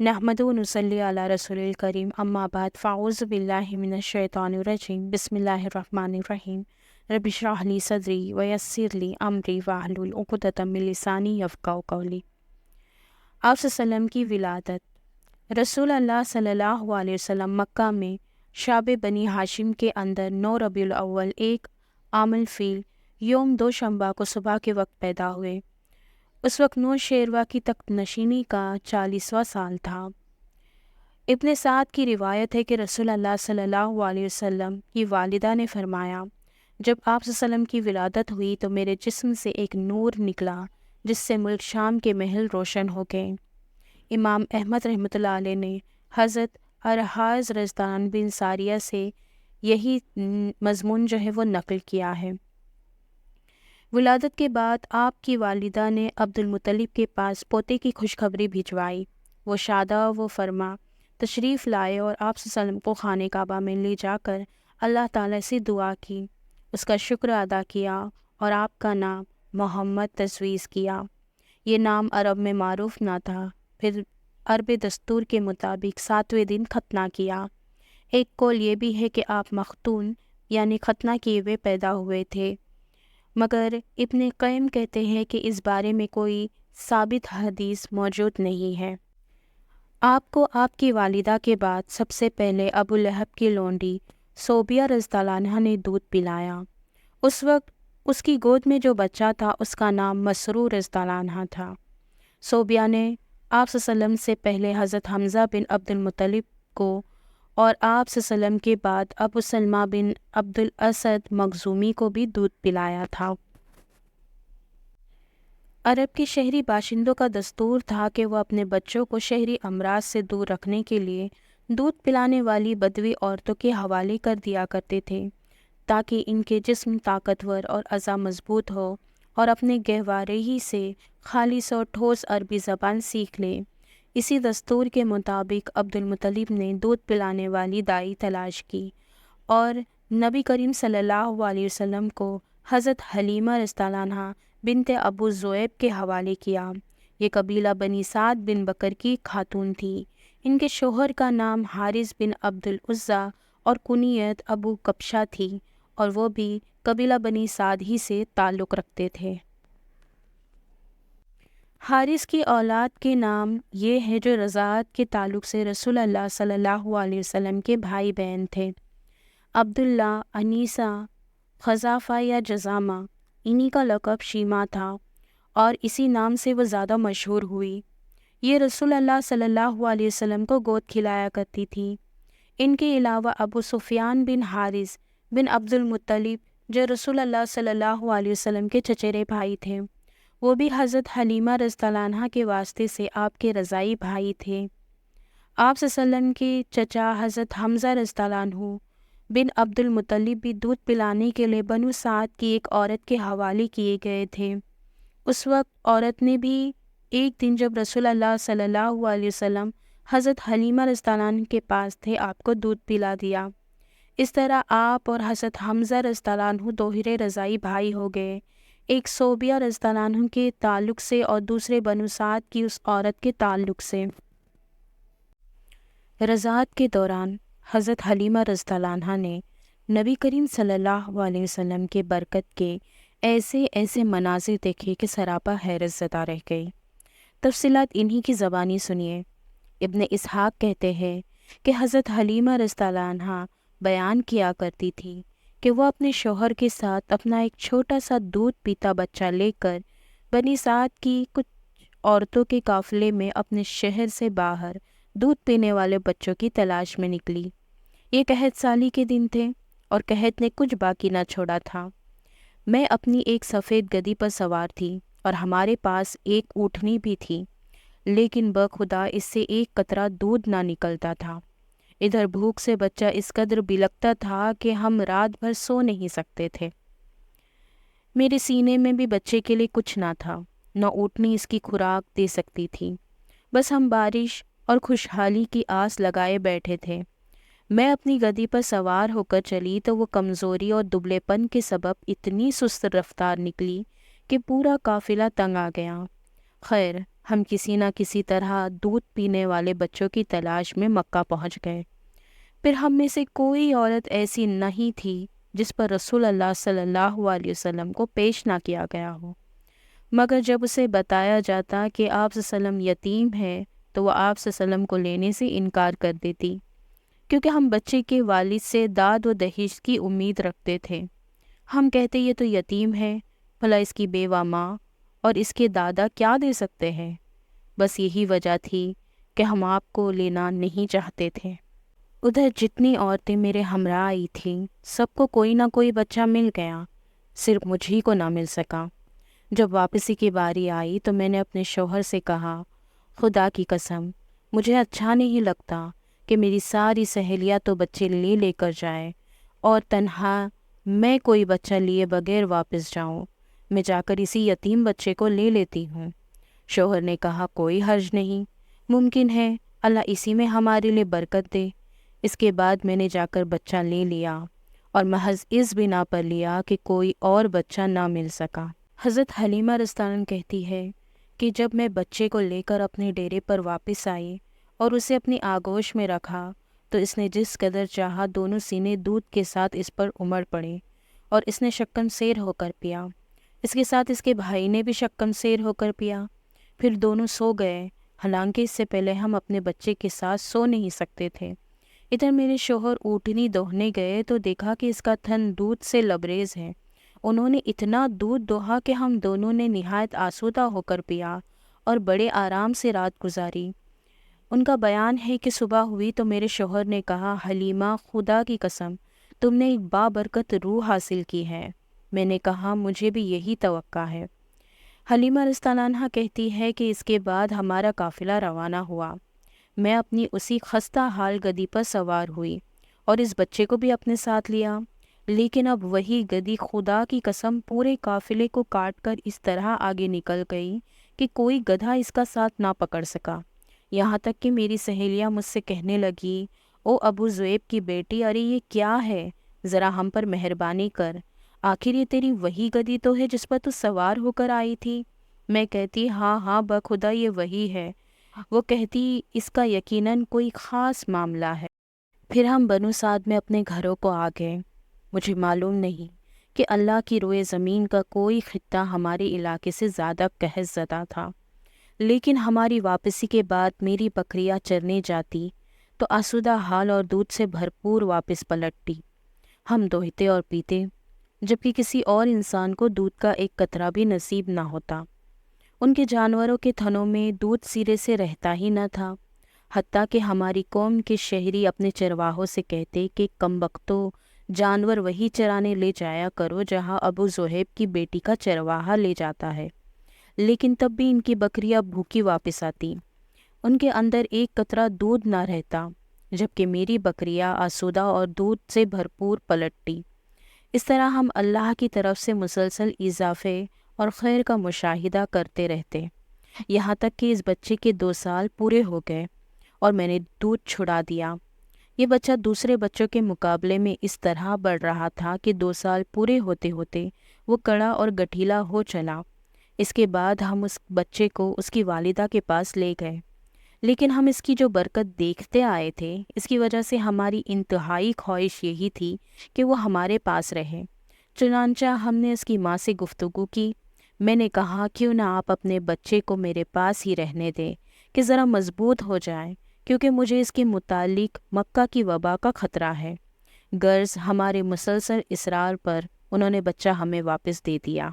نحمدہ و نصلی علی رسول الکریم اما بعد فاعوذ باللہ من الشیطان الرجیم بسم اللہ الرحمن الرحیم رب اشرح لی صدری ویسر لی امری واحلل عقدۃ من لسانی یفقہوا قولی۔ آپ صلی اللہ علیہ وسلم کی ولادت۔ رسول اللہ صلی اللہ علیہ وسلم مکہ میں شعب بنی ہاشم کے اندر 9 ربیع الاول ایک عام الفیل یوم دوشنبہ کو صبح کے وقت پیدا ہوئے۔ اس وقت نو شیروا کی تخت نشینی کا 40واں سال تھا۔ ابن سعد کی روایت ہے کہ رسول اللہ صلی اللہ علیہ وسلم کی والدہ نے فرمایا، جب آپ صلی اللہ علیہ وسلم کی ولادت ہوئی تو میرے جسم سے ایک نور نکلا جس سے ملک شام کے محل روشن ہو گئے۔ امام احمد رحمۃ اللہ علیہ نے حضرت ارحاز رضوان بن ساریہ سے یہی مضمون جو ہے وہ نقل کیا ہے۔ ولادت کے بعد آپ کی والدہ نے عبد المطلب کے پاس پوتے کی خوشخبری بھجوائی۔ وہ شادہ و فرما تشریف لائے اور آپ صلی اللہ علیہ وسلم کو خانہ کعبہ میں لے جا کر اللہ تعالیٰ سے دعا کی، اس کا شکر ادا کیا اور آپ کا نام محمد تجویز کیا۔ یہ نام عرب میں معروف نہ تھا۔ پھر عرب دستور کے مطابق 7ویں دن ختنہ کیا۔ ایک قول یہ بھی ہے کہ آپ مختون یعنی ختنہ کیے ہوئے پیدا ہوئے تھے، مگر ابن قیم کہتے ہیں کہ اس بارے میں کوئی ثابت حدیث موجود نہیں ہے۔ آپ کو آپ کی والدہ کے بعد سب سے پہلے ابو لہب کی لونڈی صوبیہ رضی اللہ عنہا نے دودھ پلایا۔ اس وقت اس کی گود میں جو بچہ تھا اس کا نام مسرور رضی اللہ عنہ تھا۔ صوبیہ نے آپ صلی اللہ علیہ وسلم سے پہلے حضرت حمزہ بن عبد المطلب کو اور آپ صلی اللہ علیہ وسلم کے بعد ابو سلمہ بن عبد الاسد مخزومی کو بھی دودھ پلایا تھا۔ عرب کے شہری باشندوں کا دستور تھا کہ وہ اپنے بچوں کو شہری امراض سے دور رکھنے کے لیے دودھ پلانے والی بدوی عورتوں کے حوالے کر دیا کرتے تھے تاکہ ان کے جسم طاقتور اور اعضاء مضبوط ہو اور اپنے گہوارے ہی سے خالص اور ٹھوس عربی زبان سیکھ لے۔ اسی دستور کے مطابق عبد المطلب نے دودھ پلانے والی دائی تلاش کی اور نبی کریم صلی اللہ علیہ وسلم کو حضرت حلیمہ رضی اللہ عنہا بنت ابو ذؤیب کے حوالے کیا۔ یہ قبیلہ بنی سعد بن بکر کی خاتون تھی۔ ان کے شوہر کا نام حارث بن عبد العزیٰ اور کنیت ابو کبشہ تھی اور وہ بھی قبیلہ بنی سعد ہی سے تعلق رکھتے تھے۔ حارث کی اولاد کے نام یہ ہے جو رضاعت کے تعلق سے رسول اللہ صلی اللہ علیہ وسلم کے بھائی بہن تھے۔ عبداللہ، انیسہ، خزافہ یا جزامہ، انہی کا لقب شیمہ تھا اور اسی نام سے وہ زیادہ مشہور ہوئی۔ یہ رسول اللہ صلی اللہ علیہ وسلم کو گود کھلایا کرتی تھی۔ ان کے علاوہ ابو سفیان بن حارث بن عبد المطلب جو رسول اللہ صلی اللہ علیہ وسلم کے چچیرے بھائی تھے، وہ بھی حضرت حلیمہ رضی اللہ عنہا کے واسطے سے آپ کے رضاعی بھائی تھے۔ آپ صلی اللہ علیہ وسلم کے چچا حضرت حمزہ رضی اللہ عنہ بن عبد المطلب بھی دودھ پلانے کے لیے بنو سعد کی ایک عورت کے حوالے کیے گئے تھے۔ اس وقت عورت نے بھی ایک دن جب رسول اللہ صلی اللہ علیہ وسلم حضرت حلیمہ رضی اللہ عنہ کے پاس تھے آپ کو دودھ پلا دیا۔ اس طرح آپ اور حضرت حمزہ رضی اللہ عنہ دوہرے رضاعی بھائی ہو گئے، ایک صوبیہ رضی اللہ عنہ کے تعلق سے اور دوسرے بنو سعد کی اس عورت کے تعلق سے۔ رضاعت کے دوران حضرت حلیمہ رضی اللہ عنہا نے نبی کریم صلی اللہ علیہ وسلم کے برکت کے ایسے مناظر دیکھے کہ سراپا حیرت زدہ رہ گئی۔ تفصیلات انہی کی زبانی سنیے۔ ابن اسحاق کہتے ہیں کہ حضرت حلیمہ رضی اللہ عنہا بیان کیا کرتی تھی کہ وہ اپنے شوہر کے ساتھ اپنا ایک چھوٹا سا دودھ پیتا بچہ لے کر بنی سعد کی کچھ عورتوں کے قافلے میں اپنے شہر سے باہر دودھ پینے والے بچوں کی تلاش میں نکلی۔ یہ قحط سالی کے دن تھے اور قحط نے کچھ باقی نہ چھوڑا تھا۔ میں اپنی ایک سفید گدی پر سوار تھی اور ہمارے پاس ایک اونٹنی بھی تھی، لیکن بخدا اس سے ایک قطرہ دودھ نہ نکلتا تھا۔ ادھر بھوک سے بچہ اس قدر بلکتا تھا کہ ہم رات بھر سو نہیں سکتے تھے۔ میرے سینے میں بھی بچے کے لیے کچھ نہ تھا، نہ اونٹنی اس کی خوراک دے سکتی تھی۔ بس ہم بارش اور خوشحالی کی آس لگائے بیٹھے تھے۔ میں اپنی گدی پر سوار ہو کر چلی تو وہ کمزوری اور دبلے پن کے سبب اتنی سست رفتار نکلی کہ پورا قافلہ تنگ آ گیا۔ خیر، ہم کسی نہ کسی طرح دودھ پینے والے بچوں کی تلاش میں مکہ پہنچ گئے۔ پھر ہم میں سے کوئی عورت ایسی نہیں تھی جس پر رسول اللہ صلی اللہ علیہ وسلم کو پیش نہ کیا گیا ہو، مگر جب اسے بتایا جاتا کہ آپ صلی اللہ علیہ وسلم یتیم ہے تو وہ آپ صلی اللہ علیہ وسلم کو لینے سے انکار کر دیتی، کیونکہ ہم بچے کے والد سے داد و دہیج کی امید رکھتے تھے۔ ہم کہتے یہ تو یتیم ہے، بھلا اس کی بیوہ ماں اور اس کے دادا کیا دے سکتے ہیں؟ بس یہی وجہ تھی کہ ہم آپ کو لینا نہیں چاہتے تھے۔ ادھر جتنی عورتیں میرے ہمراہ آئی تھیں سب کو کوئی نہ کوئی بچہ مل گیا، صرف مجھ ہی کو نہ مل سکا۔ جب واپسی کی باری آئی تو میں نے اپنے شوہر سے کہا، خدا کی قسم مجھے اچھا نہیں لگتا کہ میری ساری سہیلیاں تو بچے لے لے کر جائیں اور تنہا میں کوئی بچہ لیے بغیر واپس جاؤں۔ میں جا کر اسی یتیم بچے کو لے لیتی ہوں۔ شوہر نے کہا، کوئی حرج نہیں، ممکن ہے اللہ اسی میں ہمارے لیے برکت دے۔ اس کے بعد میں نے جا کر بچہ لے لیا اور محض اس بنا پر لیا کہ کوئی اور بچہ نہ مل سکا۔ حضرت حلیمہ رضی اللہ عنہا کہتی ہے کہ جب میں بچے کو لے کر اپنے ڈیرے پر واپس آئی اور اسے اپنی آغوش میں رکھا تو اس نے جس قدر چاہا دونوں سینے دودھ کے ساتھ اس پر امڑ پڑے اور اس نے شکم سیر ہو کر پیا۔ اس کے ساتھ اس کے بھائی نے بھی شکم سیر ہو کر پیا۔ پھر دونوں سو گئے، حالانکہ اس سے پہلے ہم اپنے بچے کے ساتھ سو نہیں سکتے تھے۔ ادھر میرے شوہر اونٹنی دوہنے گئے تو دیکھا کہ اس کا تھن دودھ سے لبریز ہے۔ انہوں نے اتنا دودھ دوہا کہ ہم دونوں نے نہایت آسودہ ہو کر پیا اور بڑے آرام سے رات گزاری۔ ان کا بیان ہے کہ صبح ہوئی تو میرے شوہر نے کہا، حلیمہ خدا کی قسم تم نے ایک بابرکت روح حاصل کی ہے۔ میں نے کہا، مجھے بھی یہی توقع ہے۔ حلیمہ رضی اللہ عنہا کہتی ہے کہ اس کے بعد ہمارا قافلہ روانہ ہوا۔ میں اپنی اسی خستہ حال گدی پر سوار ہوئی اور اس بچے کو بھی اپنے ساتھ لیا، لیکن اب وہی گدی خدا کی قسم پورے قافلے کو کاٹ کر اس طرح آگے نکل گئی کہ کوئی گدھا اس کا ساتھ نہ پکڑ سکا۔ یہاں تک کہ میری سہیلیاں مجھ سے کہنے لگی، او ابو ذؤیب کی بیٹی، ارے یہ کیا ہے، ذرا ہم پر مہربانی کر، آخر یہ تیری وہی گدی تو ہے جس پر تو سوار ہو کر آئی تھی؟ میں کہتی، ہاں ہاں بخدا یہ وہی ہے۔ وہ کہتی، اس کا یقیناً کوئی خاص معاملہ ہے۔ پھر ہم بنو سعد میں اپنے گھروں کو آ گئے۔ مجھے معلوم نہیں کہ اللہ کی روئے زمین کا کوئی خطہ ہمارے علاقے سے زیادہ قحط زدہ تھا، لیکن ہماری واپسی کے بعد میری بکریاں چرنے جاتی تو آسودہ حال اور دودھ سے بھرپور واپس پلٹتی۔ ہم دوہتے اور پیتے، جبکہ کسی اور انسان کو دودھ کا ایک قطرہ بھی نصیب نہ ہوتا۔ ان کے جانوروں کے تھنوں میں دودھ سرے سے رہتا ہی نہ تھا، حتیٰ کہ ہماری قوم کے شہری اپنے چرواہوں سے کہتے کہ کمبختو، جانور وہی چرانے لے جایا کرو جہاں ابو ذؤیب کی بیٹی کا چرواہا لے جاتا ہے، لیکن تب بھی ان کی بکریاں بھوکی واپس آتی، ان کے اندر ایک قطرہ دودھ نہ رہتا، جبکہ میری بکریاں آسودہ اور دودھ سے بھرپور پلٹتی۔ اس طرح ہم اللہ کی طرف سے مسلسل اضافے اور خیر کا مشاہدہ کرتے رہتے، یہاں تک کہ اس بچے کے 2 سال پورے ہو گئے اور میں نے دودھ چھڑا دیا۔ یہ بچہ دوسرے بچوں کے مقابلے میں اس طرح بڑھ رہا تھا کہ 2 سال پورے ہوتے ہوتے وہ کڑا اور گٹھیلا ہو چلا۔ اس کے بعد ہم اس بچے کو اس کی والدہ کے پاس لے گئے، لیکن ہم اس کی جو برکت دیکھتے آئے تھے، اس کی وجہ سے ہماری انتہائی خواہش یہی تھی کہ وہ ہمارے پاس رہے۔ چنانچہ ہم نے اس کی ماں سے گفتگو کی۔ میں نے کہا، کیوں نہ آپ اپنے بچے کو میرے پاس ہی رہنے دیں کہ ذرا مضبوط ہو جائے، کیونکہ مجھے اس کے متعلق مکہ کی وبا کا خطرہ ہے۔ غرض ہمارے مسلسل اصرار پر انہوں نے بچہ ہمیں واپس دے دیا۔